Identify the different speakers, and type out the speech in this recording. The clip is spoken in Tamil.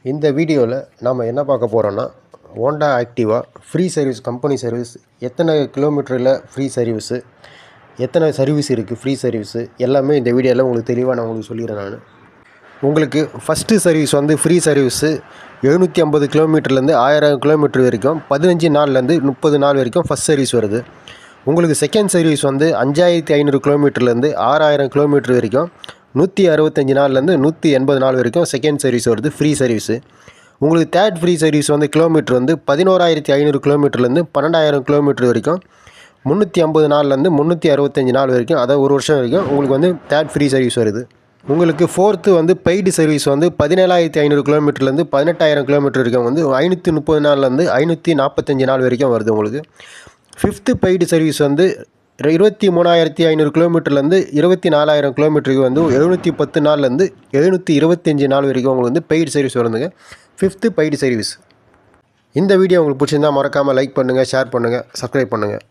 Speaker 1: இந்த வீடியோவில் நாம் என்ன பார்க்க போகிறோன்னா Honda Activa free service, company service, எத்தனை கிலோமீட்டரில் ஃப்ரீ சர்வீஸு, எத்தனை சர்வீஸ் இருக்குது ஃப்ரீ சர்வீஸு எல்லாமே இந்த வீடியோவில் உங்களுக்கு தெளிவாக நான் உங்களுக்கு சொல்லிடுறேன். நான் உங்களுக்கு ஃபஸ்ட்டு சர்வீஸ் வந்து ஃப்ரீ சர்வீஸு 750 கிலோமீட்டர்லேருந்து 1000 கிலோமீட்டர் வரைக்கும் 15 நாள்லேருந்து 30 நாள் வரைக்கும் ஃபஸ்ட் சர்வீஸ் வருது. உங்களுக்கு செகண்ட் சர்வீஸ் வந்து 5500 கிலோமீட்டர்லேருந்து 6000 கிலோமீட்டர் வரைக்கும் 165 நாள்லேருந்து 180 நாள் வரைக்கும் செகண்ட் சர்வீஸ் வருது, ஃப்ரீ சர்வீஸு. உங்களுக்கு தேர்ட் ஃப்ரீ சர்வீஸ் வந்து கிலோமீட்டர் வந்து 11500 கிலோமீட்டர்லேருந்து 12000 கிலோமீட்டர் வரைக்கும் 350 நாள்லேருந்து 365 நாள் வரைக்கும், அதாவது ஒரு வருஷம் வரைக்கும் உங்களுக்கு வந்து தேர்ட் ஃப்ரீ சர்வீஸ் வருது. உங்களுக்கு ஃபோர்த்து வந்து பெய்டு சர்வீஸ் வந்து 17500 கிலோமீட்டர்லேருந்து 18000 கிலோமீட்டர் வரைக்கும் வந்து 530 நாள்லேருந்து 545 நாள் வரைக்கும் வருது உங்களுக்கு. ஃபிஃப்த்து பெய்டு சர்வீஸ் வந்து 23500 கிலோமீட்டர்லேருந்து 24000 கிலோமீட்டருக்கு வந்து 710 நாள்லேருந்து 725 நாள் வரைக்கும் உங்களுக்கு வந்து பெய்டு சர்வீஸ் வருதுங்க, ஃபிஃப்த்து பெய்டு சர்வீஸ். இந்த வீடியோ உங்களுக்கு பிடிச்சிருந்தால் மறக்காமல் லைக் பண்ணுங்கள், ஷேர் பண்ணுங்கள், சப்ஸ்கிரைப் பண்ணுங்கள்.